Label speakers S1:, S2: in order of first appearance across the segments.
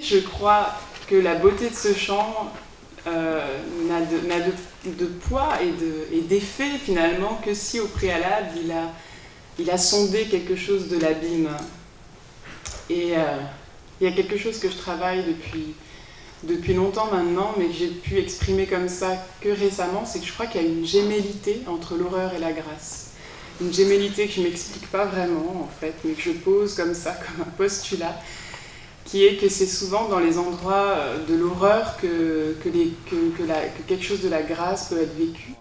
S1: Je crois que la beauté de ce chant n'a de poids et d'effet finalement que si au préalable il a sondé quelque chose de l'abîme. Et il y a quelque chose que je travaille depuis longtemps maintenant, mais que j'ai pu exprimer comme ça que récemment, c'est que je crois qu'il y a une gémellité entre l'horreur et la grâce. Une gémellité que je ne m'explique pas vraiment en fait, mais que je pose comme ça, comme un postulat, qui est que c'est souvent dans les endroits de l'horreur que quelque chose de la grâce peut être vécu.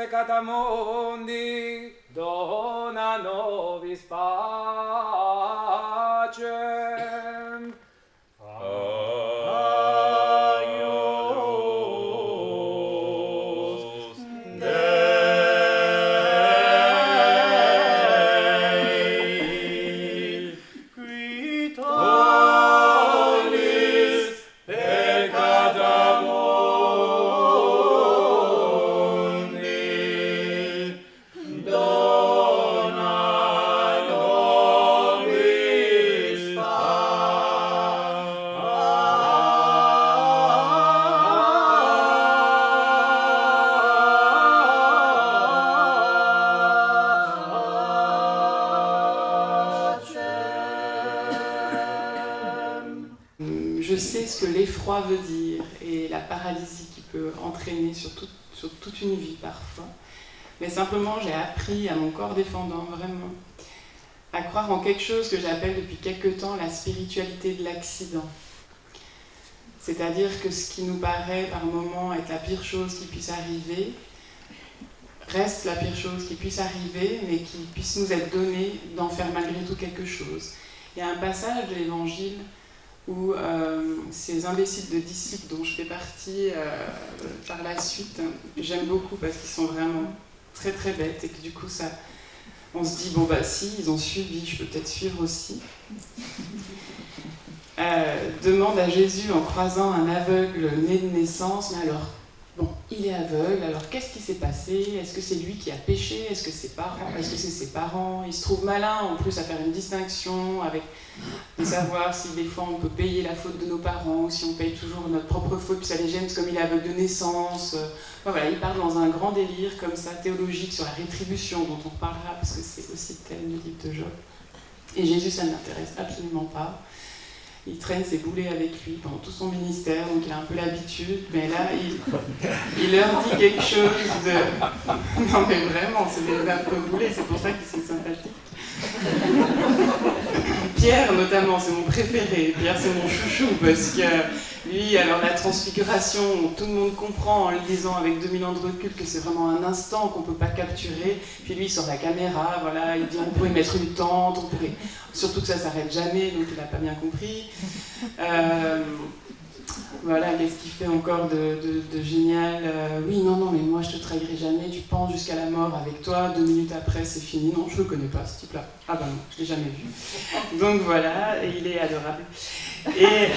S2: peccata mundi, dona nobis pacem. Aius Dei, qui tollis peccata mundi, dona nobis pacem.
S1: Je sais ce que l'effroi veut dire et la paralysie qui peut entraîner sur toute une vie parfois. Mais simplement, j'ai appris à mon corps défendant, vraiment, à croire en quelque chose que j'appelle depuis quelque temps la spiritualité de l'accident. C'est-à-dire que ce qui nous paraît par moments être la pire chose qui puisse arriver, reste la pire chose qui puisse arriver, mais qui puisse nous être donné d'en faire malgré tout quelque chose. Il y a un passage de l'Évangile où ces imbéciles de disciples dont je fais partie par la suite, j'aime beaucoup parce qu'ils sont vraiment très très bêtes et que du coup ça, on se dit bon bah si ils ont suivi, je peux peut-être suivre aussi. Demande à Jésus en croisant un aveugle né de naissance, mais alors bon, il est aveugle, alors qu'est-ce qui s'est passé? Est-ce que c'est lui qui a péché? Est-ce que c'est ses parents? Il se trouve malin en plus à faire une distinction avec de savoir si des fois on peut payer la faute de nos parents ou si on paye toujours notre propre faute, puis ça les gêne comme il est aveugle de naissance. Voilà, il part dans un grand délire comme ça, théologique, sur la rétribution dont on reparlera parce que c'est aussi le thème du livre de Job. Et Jésus, ça ne l'intéresse absolument pas. Il traîne ses boulets avec lui pendant tout son ministère, donc il a un peu l'habitude, mais là, il leur dit quelque chose de... Non mais vraiment, c'est des affreux boulets, c'est pour ça qu'ils sont sympathiques. Pierre notamment, c'est mon préféré. Pierre, c'est mon chouchou, parce que lui, alors la transfiguration, tout le monde comprend en le lisant avec 2000 ans de recul que c'est vraiment un instant qu'on ne peut pas capturer. Puis lui, il sort la caméra, voilà, il dit on pourrait mettre une tente, on pourrait... Surtout que ça ne s'arrête jamais, donc il n'a pas bien compris. Voilà, qu'est-ce qu'il fait encore de génial? Oui, non, mais moi je te trahirai jamais, tu penses jusqu'à la mort avec toi, 2 minutes après c'est fini. Non, je le connais pas ce type-là. Ah bah non, je l'ai jamais vu. Donc voilà, et il est adorable. Et...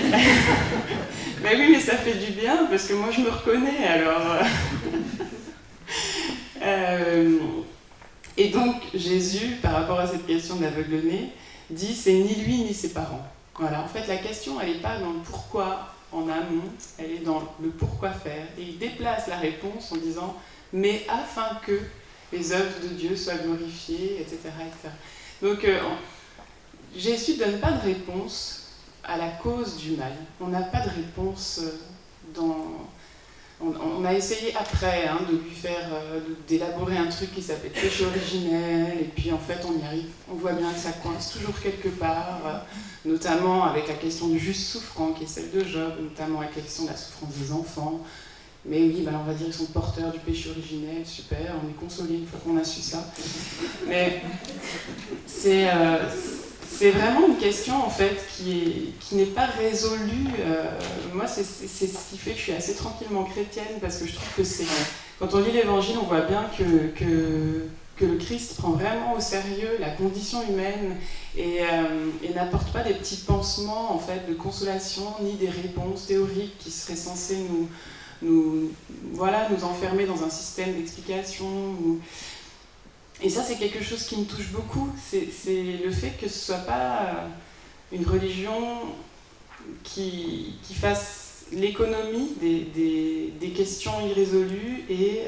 S1: mais oui, mais ça fait du bien, parce que moi je me reconnais alors. Et donc Jésus, par rapport à cette question de l'aveugle-né, dit c'est ni lui ni ses parents. Voilà, en fait la question elle n'est pas dans le pourquoi en amont, elle est dans le pourquoi faire. Et il déplace la réponse en disant « mais afin que les œuvres de Dieu soient glorifiées, etc. etc. » Donc Jésus ne donne pas de réponse à la cause du mal. On n'a pas de réponse On a essayé après de lui faire, d'élaborer un truc qui s'appelle péché originel, et puis en fait on y arrive, on voit bien que ça coince toujours quelque part, notamment avec la question du juste souffrant qui est celle de Job, notamment avec la question de la souffrance des enfants. Mais oui, on va dire qu'ils sont porteurs du péché originel, super, on est consolé une fois qu'on a su ça. Mais c'est vraiment une question en fait qui n'est pas résolue. Moi, c'est ce qui fait que je suis assez tranquillement chrétienne, parce que je trouve que quand on lit l'Évangile, on voit bien que le Christ prend vraiment au sérieux la condition humaine et n'apporte pas des petits pansements en fait de consolation ni des réponses théoriques qui seraient censées nous enfermer dans un système d'explication. Et ça, c'est quelque chose qui me touche beaucoup. C'est le fait que ce ne soit pas une religion qui fasse l'économie des questions irrésolues et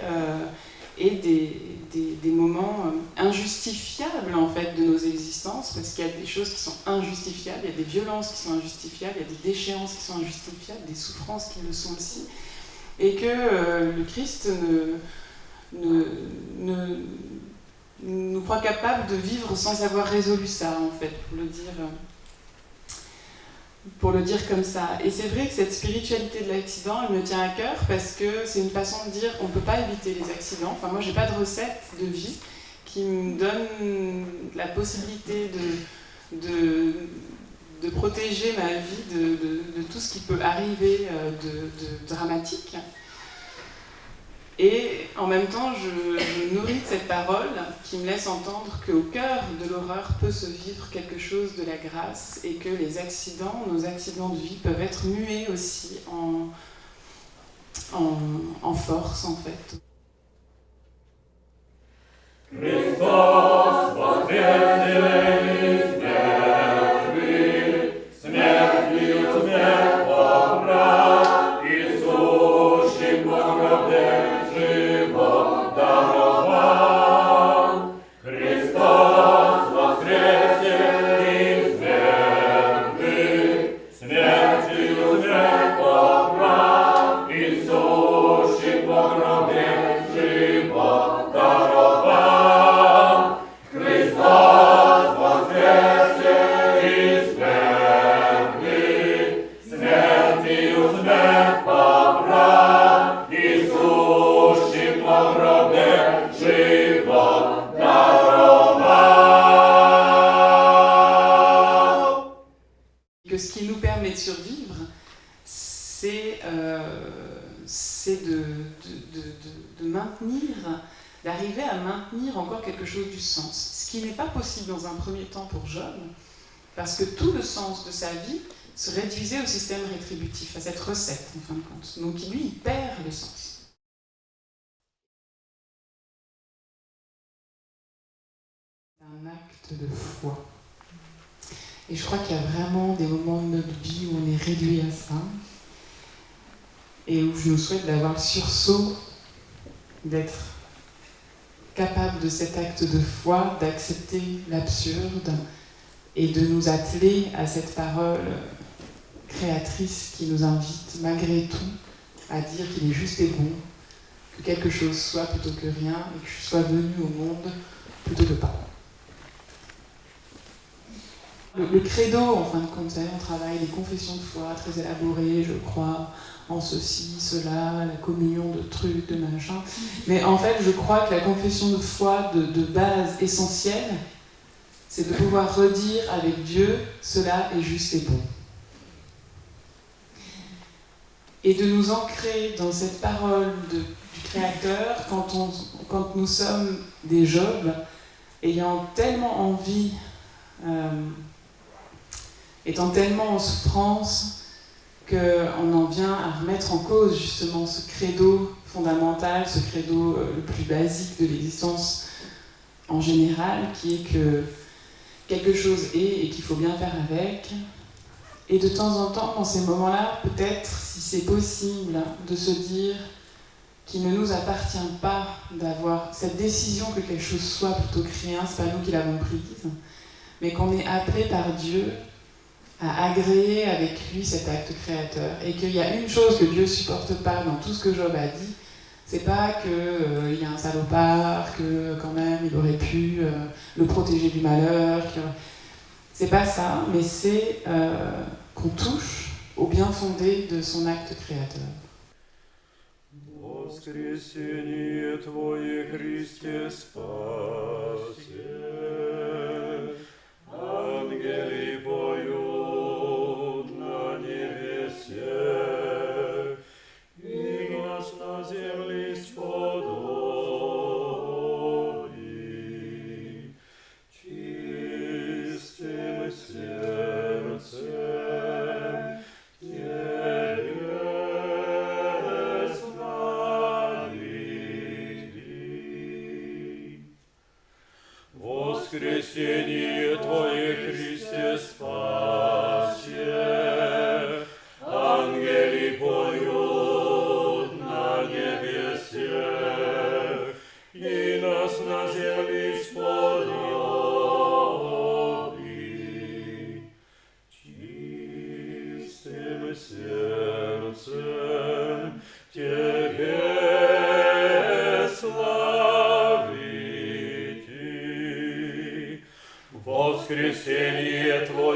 S1: des moments injustifiables en fait de nos existences, parce qu'il y a des choses qui sont injustifiables, il y a des violences qui sont injustifiables, il y a des déchéances qui sont injustifiables, des souffrances qui le sont aussi, et que le Christ nous croit capables de vivre sans avoir résolu ça, en fait, pour le dire comme ça. Et c'est vrai que cette spiritualité de l'accident, elle me tient à cœur, parce que c'est une façon de dire qu'on ne peut pas éviter les accidents. Enfin, moi, j'ai pas de recette de vie qui me donne la possibilité de protéger ma vie de tout ce qui peut arriver de dramatique. Et en même temps, je nourris de cette parole qui me laisse entendre qu'au cœur de l'horreur peut se vivre quelque chose de la grâce, et que les accidents, nos accidents de vie, peuvent être mués aussi en force, en fait.
S2: Христос воскресный из мертвых, смертью смерть побрал, Иисущий Богороден живот даровал. Христос воскресный из мертвых, смертью смерть побрал, Иисущий Богороден живот даровал. Христос воскресе из мертвых, смертью смерть побрал, Иисущий Богороден живот даровал.
S1: Que ce qui nous permet de survivre, c'est de maintenir, d'arriver à maintenir encore quelque chose du sens. Ce qui n'est pas possible dans un premier temps pour Job, parce que tout le sens de sa vie se réduisait au système rétributif, à cette recette, en fin de compte. Donc lui, il perd le sens. Un acte de foi. Et je crois qu'il y a vraiment des moments de notre vie où on est réduit à ça, et où je nous souhaite d'avoir le sursaut d'être capable de cet acte de foi, d'accepter l'absurde et de nous atteler à cette parole créatrice qui nous invite malgré tout à dire qu'il est juste et bon, que quelque chose soit plutôt que rien, et que je sois venu au monde plutôt que pas. Le credo, en fin de compte, on travaille des confessions de foi très élaborées, je crois en ceci, cela, la communion de trucs, de machin. Mais en fait, je crois que la confession de foi de base essentielle, c'est de pouvoir redire avec Dieu, cela est juste et bon. Et de nous ancrer dans cette parole du Créateur quand nous sommes des Jobs, ayant tellement envie, étant tellement en souffrance, qu'on en vient à remettre en cause justement ce credo fondamental, ce credo le plus basique de l'existence en général, qui est que quelque chose est et qu'il faut bien faire avec. Et de temps en temps, dans ces moments-là, peut-être, si c'est possible, de se dire qu'il ne nous appartient pas d'avoir cette décision que quelque chose soit plutôt que rien, c'est pas nous qui l'avons prise, mais qu'on est appelé par Dieu à agréer avec lui cet acte créateur. Et qu'il y a une chose que Dieu supporte pas dans tout ce que Job a dit, c'est pas qu'il y a un salopard, que quand même il aurait pu le protéger du malheur. C'est pas ça, mais c'est qu'on touche au bien fondé de son acte créateur.
S2: Воскресение Твое, Христе, спасе. Ангели поют на небесе, и нас на земле сподоби. Чистым сердцем Тебе славить. Воскресение Твое, Христе, спасе. Ангели поют на небесе, и нас на земле сподоби. Чистым сердцем Тебе славить. Воскресение Твое,